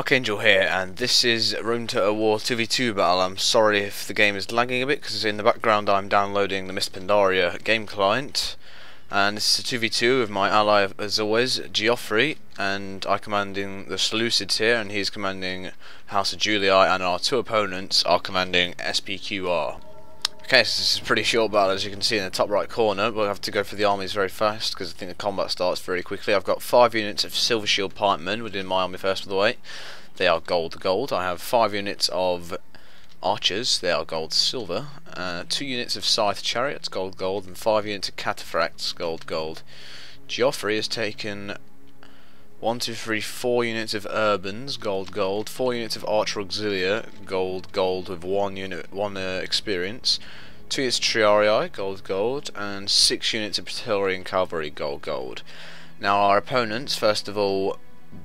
Archangel here, and this is Rome Total War 2v2 battle. I'm sorry if the game is lagging a bit, because in the background I'm downloading the Miss Pandaria game client. And this is a 2v2 with my ally, as always, Geoffrey, and I commanding the Seleucids here, and he's commanding House of Julii, and our two opponents are commanding SPQR. Okay, so this is a pretty short battle, as you can see in the top right corner. We'll have to go through the armies very fast because I think the combat starts very quickly. I've got 5 units of Silver Shield Pikemen within my army first of the way. They are gold. I have 5 units of archers. They are gold-silver. 2 units of Scythe Chariots, gold, and 5 units of Cataphracts, gold. Geoffrey has taken 4 units of Urbans, gold, 4 units of Archer Auxilia, gold with 1 unit, 1 experience, 2 units of Triarii, gold, and 6 units of Praetorian Cavalry, gold. Now our opponents, first of all,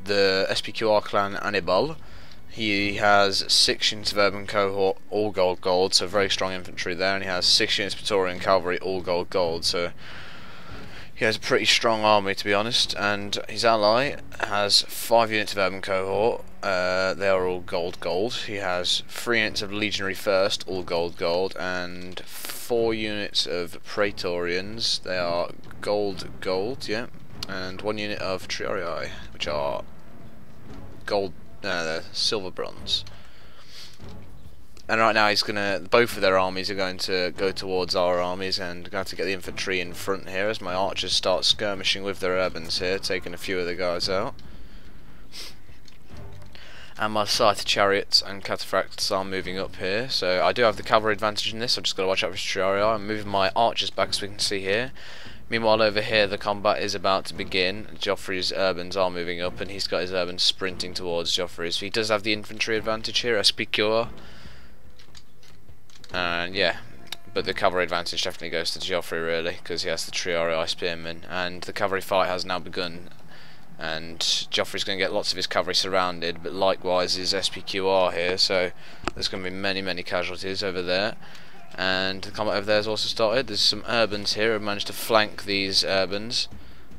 the SPQR clan Annibal. He has 6 units of Urban Cohort, all gold, so very strong infantry there, and he has 6 units of Praetorian Cavalry, all gold, so he has a pretty strong army, to be honest. And his ally has 5 units of Urban Cohort, they are all gold. He has 3 units of Legionary First, all gold, and 4 units of Praetorians, they are gold, yeah, and 1 unit of Triarii, which are gold, they're silver bronze. And right now both of their armies are going to go towards our armies, and going to get the infantry in front here as my archers start skirmishing with their urbans here, taking a few of the guys out. And my Scythe Chariots and Cataphracts are moving up here, so I do have the cavalry advantage in this. I've just got to watch out for Triarii. I'm moving my archers back, as we can see here. Meanwhile, over here the combat is about to begin. Geoffrey's urbans are moving up, and he's got his urbans sprinting towards Geoffrey's. So he does have the infantry advantage here, SPQR. And yeah, but the cavalry advantage definitely goes to Geoffrey, really, because he has the Triarii spearmen, and the cavalry fight has now begun, and Geoffrey's going to get lots of his cavalry surrounded, but likewise is SPQR here, so there's going to be many casualties over there. And the combat over there has also started. There's some urbans here who have managed to flank these urbans,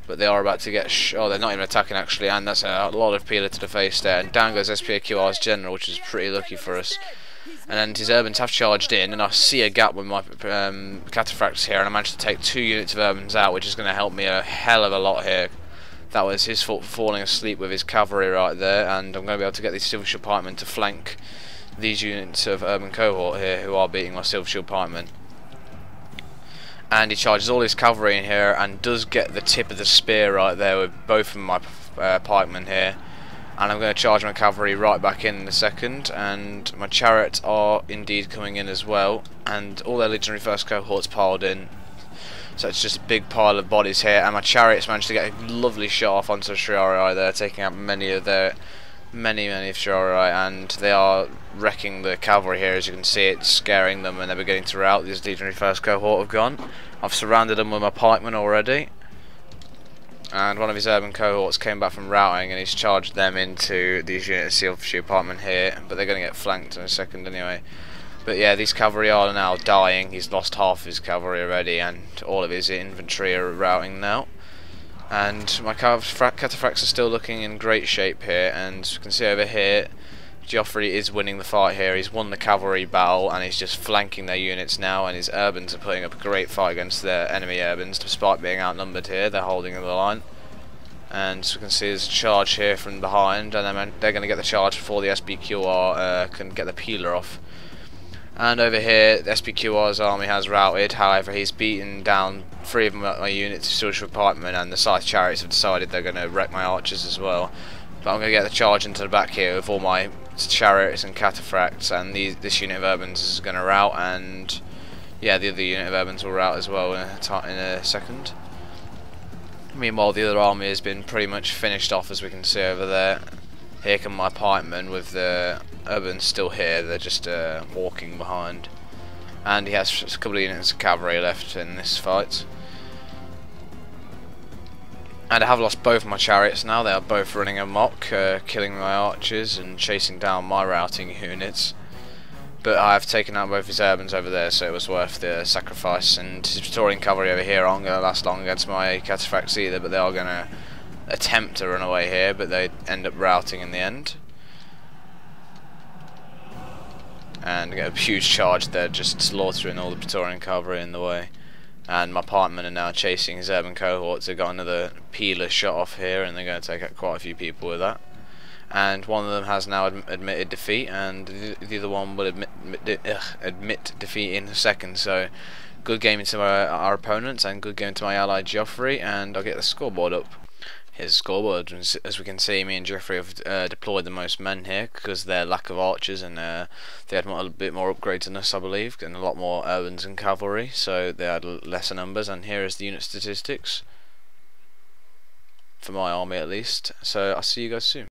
but they are about to get oh, they're not even attacking actually, and that's a lot of peeler to the face there, and down goes SPQR's general, which is pretty lucky for us. And his urbans have charged in, and I see a gap with my cataphracts here, and I managed to take 2 units of urbans out, which is going to help me a hell of a lot here. That was his fault for falling asleep with his cavalry right there, and I'm going to be able to get these Silver Shield Pikemen to flank these units of Urban Cohort here, who are beating my Silver Shield Pikemen. And he charges all his cavalry in here, and does get the tip of the spear right there with both of my pikemen here. And I'm going to charge my cavalry right back in a second, and my chariots are indeed coming in as well, and all their Legionary First Cohorts piled in, so it's just a big pile of bodies here, and my chariots managed to get a lovely shot off onto the Triarii there, taking out many of Triarii, and they are wrecking the cavalry here, as you can see. It's scaring them, and they're beginning to rout. These Legionary First Cohort have gone. I've surrounded them with my pikemen already, and one of his urban cohorts came back from routing, and he's charged them into these units of Silver Shield Pikemen here, but they're going to get flanked in a second anyway. But yeah, these cavalry are now dying. He's lost half his cavalry already, and all of his infantry are routing now. And my cataphracts are still looking in great shape here, and you can see over here Geoffrey is winning the fight here. He's won the cavalry battle, and he's just flanking their units now, and his urbans are putting up a great fight against their enemy urbans, despite being outnumbered here. They're holding the line, and as you can see there's a charge here from behind, and they're going to get the charge before the SPQR can get the peeler off. And over here the SPQR's army has routed. However, he's beaten down 3 of my units of Silver Shield Pikemen, and the Scythe Chariots have decided they're going to wreck my archers as well. But I'm going to get the charge into the back here with all my chariots and cataphracts, and this unit of urbans is going to rout, and yeah, the other unit of urbans will rout as well in a second. Meanwhile, the other army has been pretty much finished off, as we can see over there. Here come my pikemen with the urbans still here. They're just walking behind, and he has a couple of units of cavalry left in this fight. And I have lost both my chariots now. They are both running amok, killing my archers and chasing down my routing units. But I have taken out both his urbans over there, so it was worth the sacrifice. And his Praetorian cavalry over here aren't going to last long against my cataphracts either, but they are going to attempt to run away here, but they end up routing in the end. and get a huge charge there, just slaughtering all the Praetorian cavalry in the way. And my partner are now chasing his urban cohorts. They've got another peeler shot off here, and they're going to take out quite a few people with that. And one of them has now admitted defeat, and the other one will admit defeat in a second. So good game to our opponents, and good game to my ally Geoffrey, and I'll get the scoreboard up. Here's the scoreboard. As we can see, me and Geoffrey have deployed the most men here because of their lack of archers, and they had a bit more upgrades than us, I believe, and a lot more urbans and cavalry, so they had lesser numbers. And here is the unit statistics for my army, at least. So I'll see you guys soon.